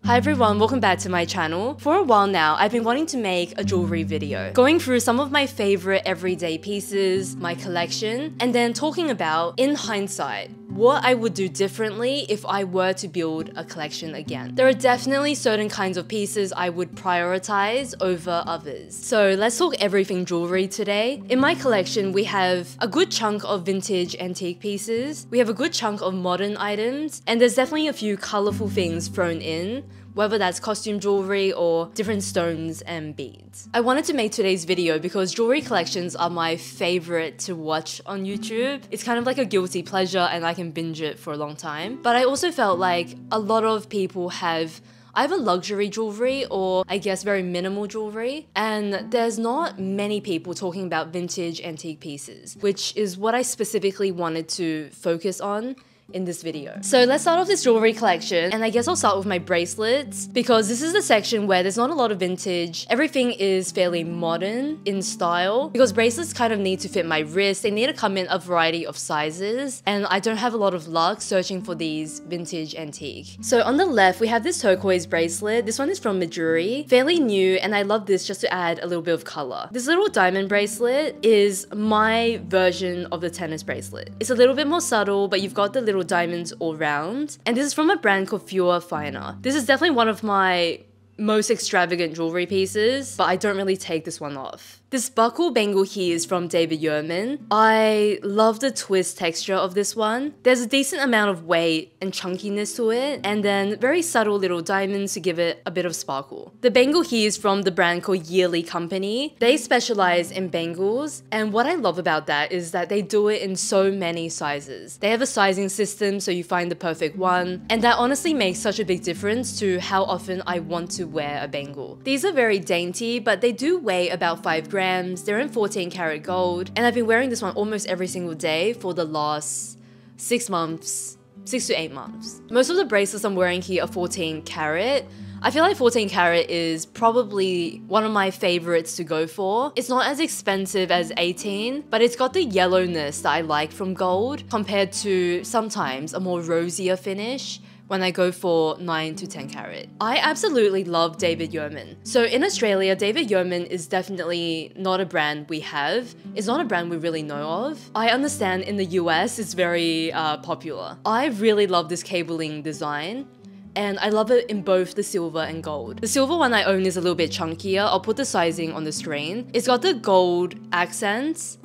Hi everyone, welcome back to my channel. For a while now, I've been wanting to make a jewelry video, going through some of my favorite everyday pieces, my collection, and then talking about, in hindsight, what I would do differently if I were to build a collection again. There are definitely certain kinds of pieces I would prioritize over others. So let's talk everything jewelry today. In my collection, we have a good chunk of vintage antique pieces, we have a good chunk of modern items, and there's definitely a few colorful things thrown in, whether that's costume jewelry or different stones and beads. I wanted to make today's video because jewelry collections are my favorite to watch on YouTube. It's kind of like a guilty pleasure and I can binge it for a long time. But I also felt like a lot of people have either luxury jewelry or I guess very minimal jewelry, and there's not many people talking about vintage antique pieces, which is what I specifically wanted to focus on in this video. So let's start off this jewelry collection, and I guess I'll start with my bracelets because this is the section where there's not a lot of vintage. Everything is fairly modern in style because bracelets kind of need to fit my wrist. They need to come in a variety of sizes, and I don't have a lot of luck searching for these vintage antique. So on the left, we have this turquoise bracelet. This one is from Jewellery, fairly new, and I love this just to add a little bit of color. This little diamond bracelet is my version of the tennis bracelet. It's a little bit more subtle, but you've got the little diamonds all round, and this is from a brand called Pure Finer. This is definitely one of my most extravagant jewelry pieces, but I don't really take this one off. This buckle bangle here is from David Yurman. I love the twist texture of this one. There's a decent amount of weight and chunkiness to it, and then very subtle little diamonds to give it a bit of sparkle. The bangle here is from the brand called Yearly Company. They specialize in bangles, and what I love about that is that they do it in so many sizes. They have a sizing system so you find the perfect one, and that honestly makes such a big difference to how often I want to wear a bangle. These are very dainty, but they do weigh about 5 grams. They're in 14 karat gold, and I've been wearing this one almost every single day for the last 6 months, 6 to 8 months. Most of the bracelets I'm wearing here are 14 karat. I feel like 14 karat is probably one of my favorites to go for. It's not as expensive as 18, but it's got the yellowness that I like from gold compared to sometimes a more rosier finish when I go for 9 to 10 karat. I absolutely love David Yurman. So in Australia, David Yurman is definitely not a brand we have. It's not a brand we really know of. I understand in the US it's very popular. I really love this cabling design, and I love it in both the silver and gold. The silver one I own is a little bit chunkier. I'll put the sizing on the screen. It's got the gold accents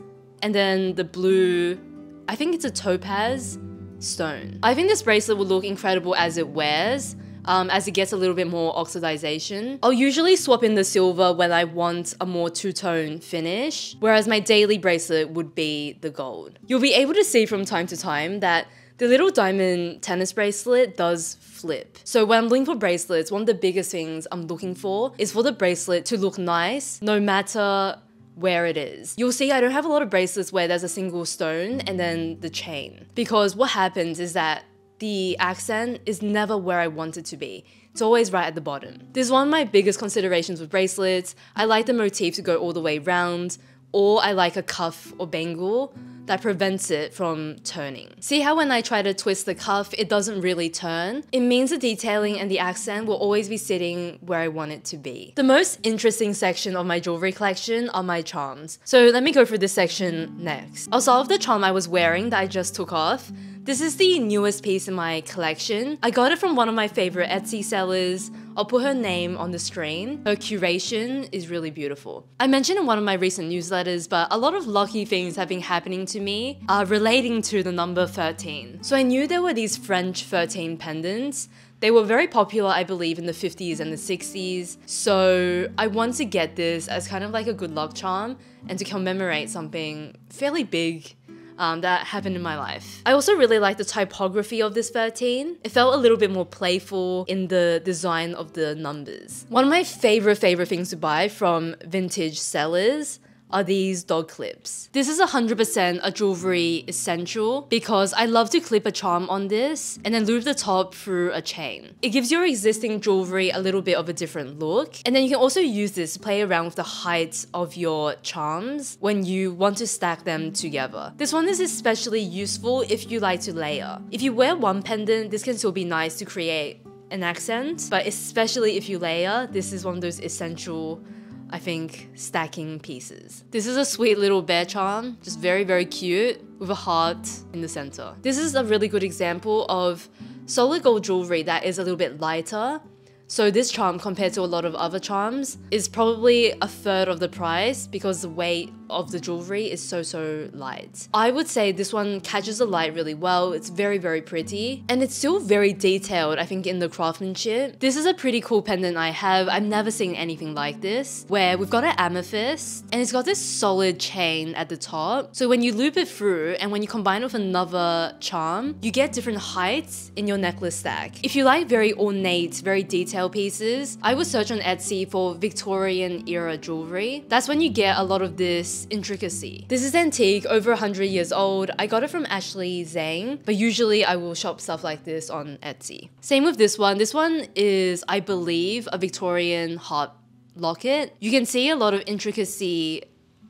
and then the blue, I think it's a topaz stone. I think this bracelet will look incredible as it wears, as it gets a little bit more oxidization. I'll usually swap in the silver when I want a more two-tone finish, whereas my daily bracelet would be the gold. You'll be able to see from time to time that the little diamond tennis bracelet does flip. So when I'm looking for bracelets, one of the biggest things I'm looking for is for the bracelet to look nice, no matter where it is. You'll see I don't have a lot of bracelets where there's a single stone and then the chain, because what happens is that the accent is never where I want it to be. It's always right at the bottom. This is one of my biggest considerations with bracelets. I like the motif to go all the way round, or I like a cuff or bangle that prevents it from turning. See how when I try to twist the cuff, it doesn't really turn? It means the detailing and the accent will always be sitting where I want it to be. The most interesting section of my jewelry collection are my charms. So let me go through this section next. I'll start with the charm I was wearing that I just took off. This is the newest piece in my collection. I got it from one of my favorite Etsy sellers. I'll put her name on the screen. Her curation is really beautiful. I mentioned in one of my recent newsletters, but a lot of lucky things have been happening to me relating to the number 13. So I knew there were these French 13 pendants. They were very popular, I believe, in the 50s and the 60s. So I want to get this as kind of like a good luck charm and to commemorate something fairly big that happened in my life. I also really like the typography of this 13. It felt a little bit more playful in the design of the numbers. One of my favorite things to buy from vintage sellers are these dog clips. This is 100% a jewelry essential because I love to clip a charm on this and then loop the top through a chain. It gives your existing jewelry a little bit of a different look, and then you can also use this to play around with the height of your charms when you want to stack them together. This one is especially useful if you like to layer. If you wear one pendant, this can still be nice to create an accent, but especially if you layer, this is one of those essential, I think, stacking pieces. This is a sweet little bear charm, just very, very cute with a heart in the center. This is a really good example of solid gold jewelry that is a little bit lighter. So this charm, compared to a lot of other charms, is probably a third of the price because the weight of the jewelry is so light. I would say this one catches the light really well. It's very, very pretty. And it's still very detailed, I think, in the craftsmanship. This is a pretty cool pendant I have. I've never seen anything like this, where we've got an amethyst and it's got this solid chain at the top. So when you loop it through and when you combine it with another charm, you get different heights in your necklace stack. If you like very ornate, very detailed pieces, I would search on Etsy for Victorian era jewelry. That's when you get a lot of this intricacy. This is antique, over 100 years old. I got it from Ashley Zhang, but usually I will shop stuff like this on Etsy. Same with this one. This one is, I believe, a Victorian heart locket. You can see a lot of intricacy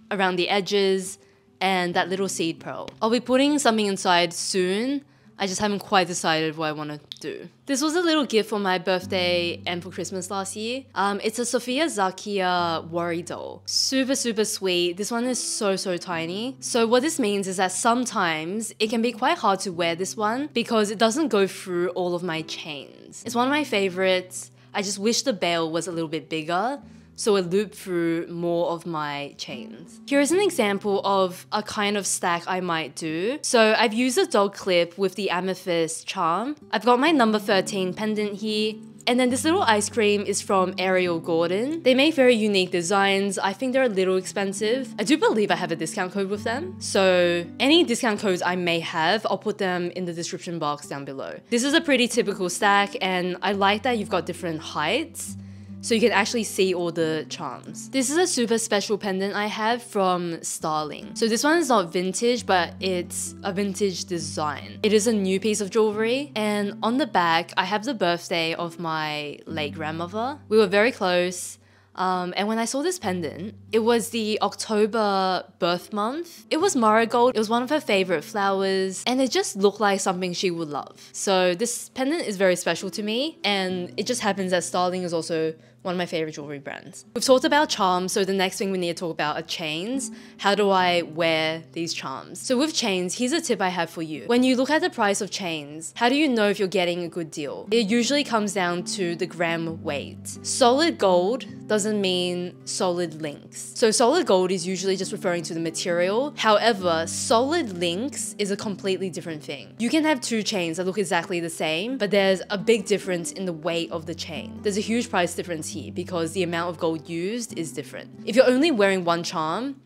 around the edges and that little seed pearl. I'll be putting something inside soon. I just haven't quite decided what I want to do. This was a little gift for my birthday and for Christmas last year. It's a Sofia Zakia worry doll. Super sweet. This one is so tiny. So what this means is that sometimes it can be quite hard to wear this one because it doesn't go through all of my chains. It's one of my favorites. I just wish the bail was a little bit bigger, so it looped through more of my chains. Here is an example of a kind of stack I might do. So I've used a dog clip with the amethyst charm. I've got my number 13 pendant here. And then this little ice cream is from Ariel Gordon. They make very unique designs. I think they're a little expensive. I do believe I have a discount code with them. So any discount codes I may have, I'll put them in the description box down below. This is a pretty typical stack, and I like that you've got different heights, so you can actually see all the charms. This is a super special pendant I have from Starling. So this one is not vintage, but it's a vintage design. It is a new piece of jewelry, and on the back, I have the birthday of my late grandmother. We were very close. And when I saw this pendant, it was the October birth month. It was marigold. It was one of her favorite flowers, and it just looked like something she would love. So this pendant is very special to me, and it just happens that Starling is also one of my favorite jewelry brands. We've talked about charms, so the next thing we need to talk about are chains. How do I wear these charms? So with chains, here's a tip I have for you. When you look at the price of chains, how do you know if you're getting a good deal? It usually comes down to the gram weight. Solid gold doesn't mean solid links. So solid gold is usually just referring to the material. However, solid links is a completely different thing. You can have two chains that look exactly the same, but there's a big difference in the weight of the chain. There's a huge price difference here because the amount of gold used is different. If you're only wearing one charm,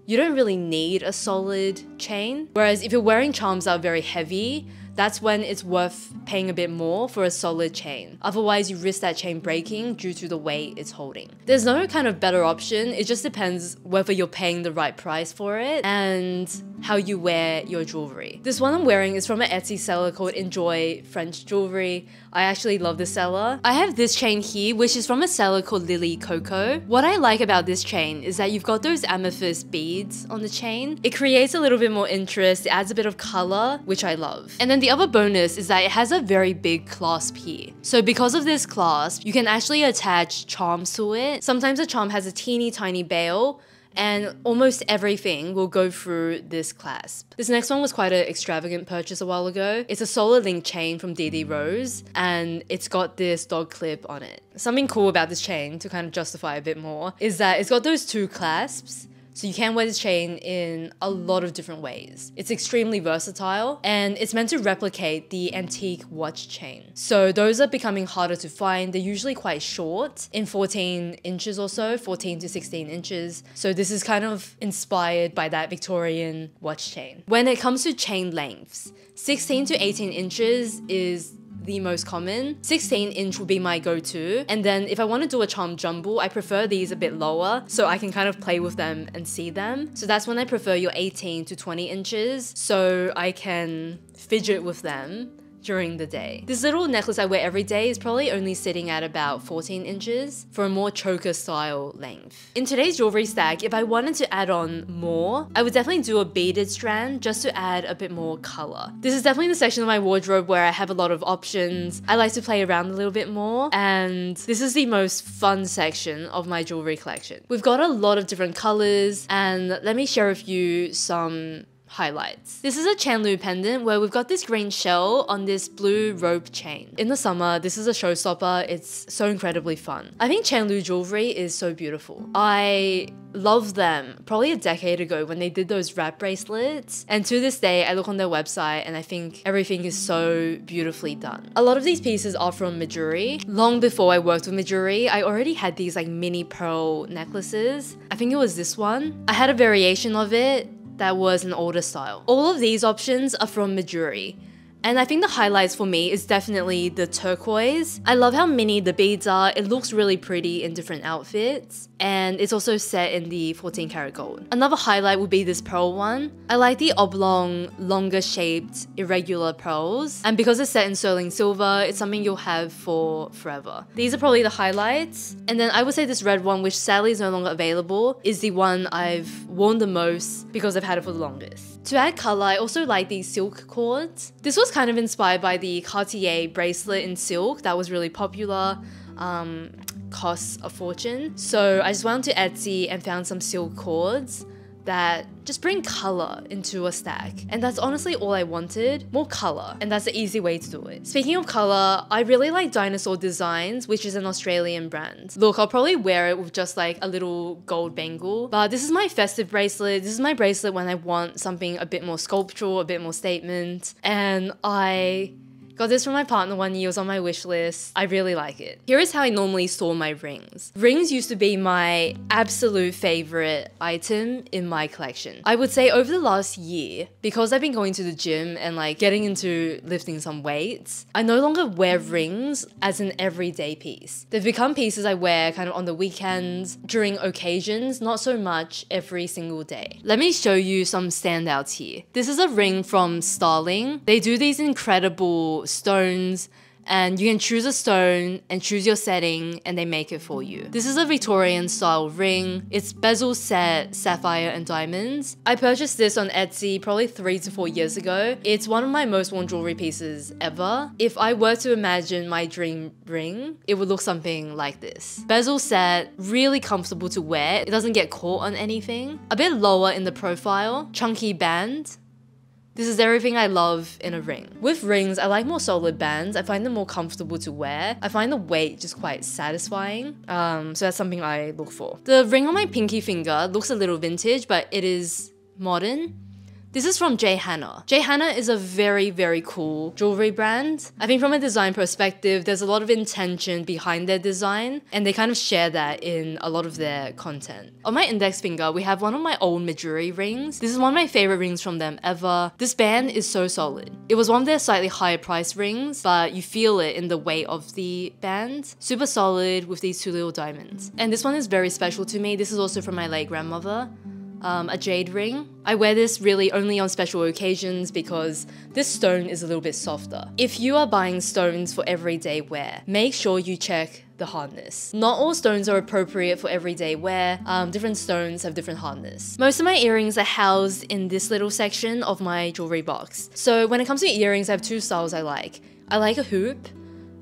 you don't really need a solid chain. Whereas if you're wearing charms that are very heavy, that's when it's worth paying a bit more for a solid chain. Otherwise, you risk that chain breaking due to the weight it's holding. There's no kind of better option. It just depends whether you're paying the right price for it and how you wear your jewelry. This one I'm wearing is from an Etsy seller called Enjoy French Jewelry. I actually love this seller. I have this chain here, which is from a seller called Lily Coco. What I like about this chain is that you've got those amethyst beads on the chain. It creates a little bit more interest. It adds a bit of color, which I love. And then the other bonus is that it has a very big clasp here. So because of this clasp, you can actually attach charms to it. Sometimes a charm has a teeny tiny bail, and almost everything will go through this clasp. This next one was quite an extravagant purchase a while ago. It's a solid link chain from DD Rose, and it's got this dog clip on it. Something cool about this chain, to kind of justify a bit more, is that it's got those two clasps. So you can wear this chain in a lot of different ways. It's extremely versatile, and it's meant to replicate the antique watch chain. So those are becoming harder to find. They're usually quite short, in 14 inches or so, 14 to 16 inches. So this is kind of inspired by that Victorian watch chain. When it comes to chain lengths, 16 to 18 inches is the most common. 16 inch will be my go-to, and then if I want to do a charm jumble, I prefer these a bit lower so I can kind of play with them and see them. So that's when I prefer your 18 to 20 inches so I can fidget with them during the day. This little necklace I wear every day is probably only sitting at about 14 inches for a more choker style length. In today's jewelry stack, if I wanted to add on more, I would definitely do a beaded strand just to add a bit more color. This is definitely the section of my wardrobe where I have a lot of options. I like to play around a little bit more, and this is the most fun section of my jewelry collection. We've got a lot of different colors, and let me share with you some highlights. This is a Chandlu pendant where we've got this green shell on this blue rope chain. In the summer, this is a showstopper. It's so incredibly fun. I think Chandlu jewelry is so beautiful. I love them probably a decade ago when they did those wrap bracelets, and to this day I look on their website and I think everything is so beautifully done. A lot of these pieces are from Jewellery. Long before I worked with Jewellery, I already had these like mini pearl necklaces. I think it was this one. I had a variation of it that was an older style. All of these options are from Jewellery. And I think the highlights for me is definitely the turquoise. I love how mini the beads are. It looks really pretty in different outfits. And it's also set in the 14 karat gold. Another highlight would be this pearl one. I like the oblong, longer shaped, irregular pearls. And because it's set in sterling silver, it's something you'll have for forever. These are probably the highlights. And then I would say this red one, which sadly is no longer available, is the one I've worn the most because I've had it for the longest. To add color, I also like these silk cords. This was kind of inspired by the Cartier bracelet in silk that was really popular. Costs a fortune. So I just went to Etsy and found some silk cords that just bring color into a stack. And that's honestly all I wanted, more color. And that's the easy way to do it. Speaking of color, I really like Dinosaur Designs, which is an Australian brand. Look, I'll probably wear it with just like a little gold bangle, but this is my festive bracelet. This is my bracelet when I want something a bit more sculptural, a bit more statement. And I got this from my partner one year, it was on my wish list. I really like it. Here is how I normally store my rings. Rings used to be my absolute favorite item in my collection. I would say over the last year, because I've been going to the gym and like getting into lifting some weights, I no longer wear rings as an everyday piece. They've become pieces I wear kind of on the weekends, during occasions, not so much every single day. Let me show you some standouts here. This is a ring from Starling. They do these incredible stones, and you can choose a stone and choose your setting and they make it for you. This is a Victorian style ring. It's bezel set, sapphire and diamonds. I purchased this on Etsy probably 3 to 4 years ago. It's one of my most worn jewelry pieces ever. If I were to imagine my dream ring, it would look something like this. Bezel set, really comfortable to wear. It doesn't get caught on anything. A bit lower in the profile, chunky band. This is everything I love in a ring. With rings, I like more solid bands. I find them more comfortable to wear. I find the weight just quite satisfying. So that's something I look for. The ring on my pinky finger looks a little vintage, but it is modern. This is from J. Hanna. J. Hanna is a very, very cool jewelry brand. I think from a design perspective, there's a lot of intention behind their design, and they kind of share that in a lot of their content. On my index finger, we have one of my old Jewellery rings. This is one of my favorite rings from them ever. This band is so solid. It was one of their slightly higher price rings, but you feel it in the weight of the band. Super solid with these 2 little diamonds. And this one is very special to me. This is also from my late grandmother. A jade ring. I wear this really only on special occasions because this stone is a little bit softer. If you are buying stones for everyday wear, make sure you check the hardness. Not all stones are appropriate for everyday wear. Different stones have different hardness. Most of my earrings are housed in this little section of my jewelry box. So when it comes to earrings, I have 2 styles I like. I like a hoop.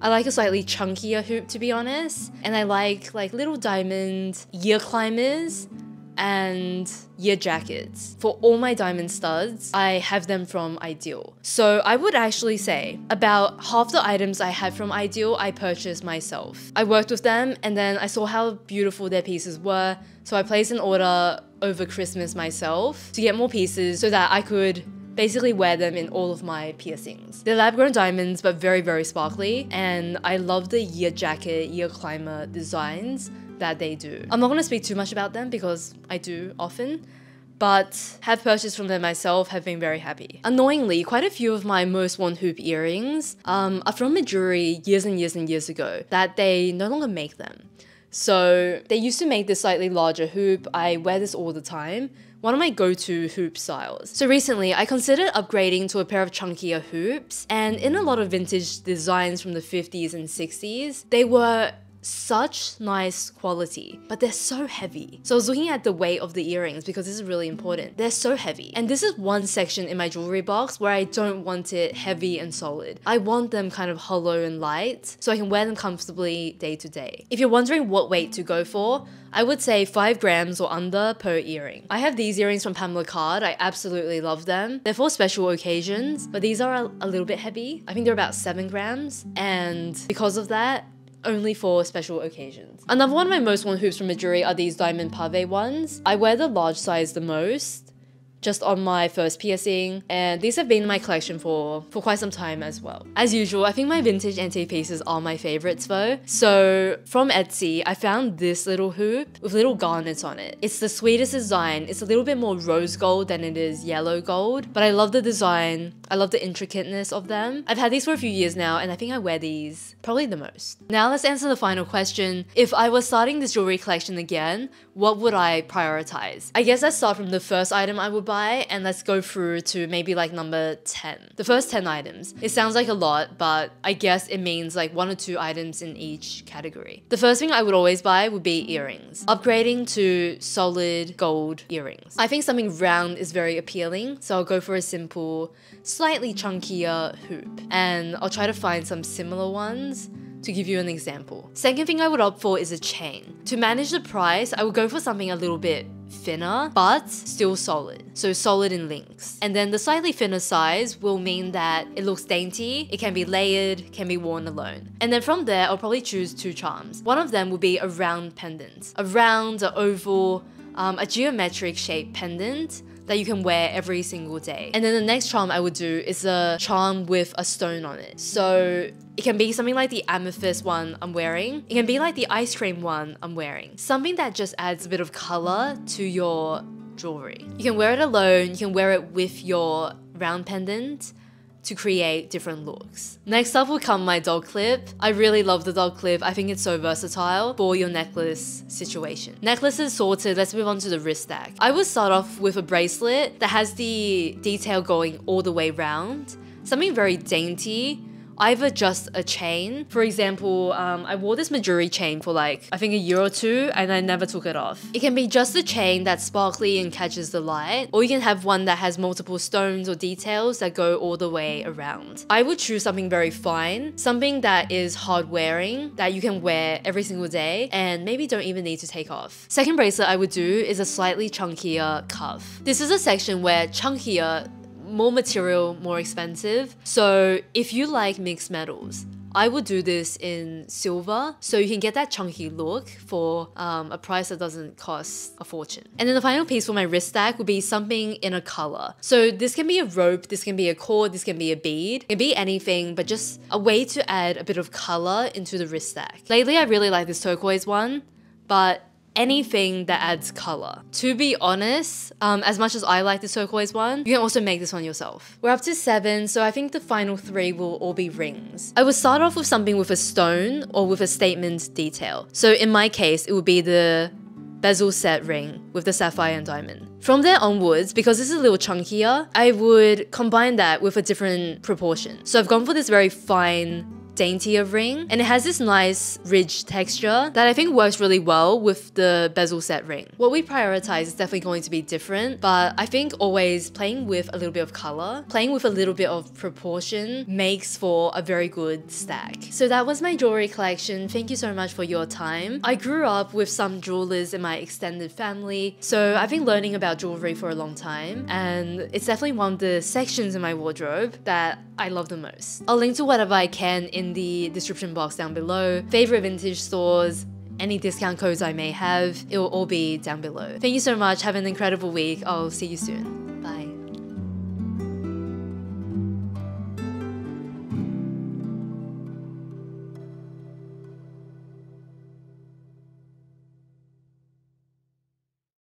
I like a slightly chunkier hoop, to be honest. And I like little diamond ear climbers and ear jackets. For all my diamond studs, I have them from Ideal. So I would actually say about half the items I had from Ideal, I purchased myself. I worked with them and then I saw how beautiful their pieces were. So I placed an order over Christmas myself to get more pieces so that I could basically wear them in all of my piercings. They're lab-grown diamonds, but very, very sparkly. And I love the ear jacket, ear climber designs that they do. I'm not going to speak too much about them because I do often, but have purchased from them myself, have been very happy. Annoyingly, quite a few of my most worn hoop earrings are from Jewellery years and years and years ago that they no longer make them. So they used to make this slightly larger hoop. I wear this all the time one of my go-to hoop styles. So recently, I considered upgrading to a pair of chunkier hoops, and in a lot of vintage designs from the 50s and 60s, they were such nice quality, but they're so heavy. So I was looking at the weight of the earrings because this is really important. They're so heavy. And this is one section in my jewelry box where I don't want it heavy and solid. I want them kind of hollow and light so I can wear them comfortably day to day. If you're wondering what weight to go for, I would say 5 grams or under per earring. I have these earrings from Pamela Card. I absolutely love them. They're for special occasions, but these are a little bit heavy. I think they're about 7 grams. And because of that, only for special occasions. Another one of my most worn hoops from Jewellery are these diamond pave ones. I wear the large size the most, just on my first piercing, and these have been in my collection for quite some time as well. As usual, I think my vintage antique pieces are my favorites though. So from Etsy, I found this little hoop with little garnets on it. It's the sweetest design. It's a little bit more rose gold than it is yellow gold, but I love the design. I love the intricateness of them. I've had these for a few years now, and I think I wear these probably the most. Now let's answer the final question. If I was starting this jewelry collection again, what would I prioritize? I guess let's start from the first item I would buy, and let's go through to maybe like number 10. The first 10 items. It sounds like a lot, but I guess it means like 1 or 2 items in each category. The first thing I would always buy would be earrings. Upgrading to solid gold earrings. I think something round is very appealing, so I'll go for a simple, slightly chunkier hoop. And I'll try to find some similar ones to give you an example. Second thing I would opt for is a chain. To manage the price, I would go for something a little bit thinner, but still solid. So solid in links. And then the slightly thinner size will mean that it looks dainty, it can be layered, can be worn alone. And then from there, I'll probably choose 2 charms. One of them will be a round pendant. A round, an oval, a geometric shaped pendant that you can wear every single day. And then the next charm I would do is a charm with a stone on it. So it can be something like the amethyst one I'm wearing. It can be like the ice cream one I'm wearing. Something that just adds a bit of color to your jewelry. You can wear it alone, you can wear it with your round pendant to create different looks. Next up will come my dog clip. I really love the dog clip. I think it's so versatile for your necklace situation. Necklace is sorted, let's move on to the wrist stack. I would start off with a bracelet that has the detail going all the way round. Something very dainty. Either just a chain. For example, I wore this Jewellery chain for like, I think a year or 2, and I never took it off. It can be just a chain that's sparkly and catches the light, or you can have one that has multiple stones or details that go all the way around. I would choose something very fine, something that is hard wearing, that you can wear every single day, and maybe don't even need to take off. Second bracelet I would do is a slightly chunkier cuff. This is a section where chunkier, more material, more expensive. So if you like mixed metals, I would do this in silver, so you can get that chunky look for a price that doesn't cost a fortune. And then the final piece for my wrist stack would be something in a color. So this can be a rope, this can be a cord, this can be a bead. It can be anything, but just a way to add a bit of color into the wrist stack. Lately, I really like this turquoise one, but anything that adds color. To be honest, as much as I like the turquoise one, you can also make this one yourself. We're up to 7, so I think the final 3 will all be rings. I would start off with something with a stone or with a statement detail. So in my case, it would be the bezel set ring with the sapphire and diamond. From there onwards, because this is a little chunkier, I would combine that with a different proportion. So I've gone for this very fine, daintier ring, and it has this nice ridge texture that I think works really well with the bezel set ring. What we prioritize is definitely going to be different, but I think always playing with a little bit of color, playing with a little bit of proportion makes for a very good stack. So that was my jewelry collection. Thank you so much for your time. I grew up with some jewelers in my extended family, so I've been learning about jewelry for a long time, and it's definitely one of the sections in my wardrobe that I love the most. I'll link to whatever I can in the description box down below. Favorite vintage stores, any discount codes I may have, it will all be down below. Thank you so much. Have an incredible week. I'll see you soon.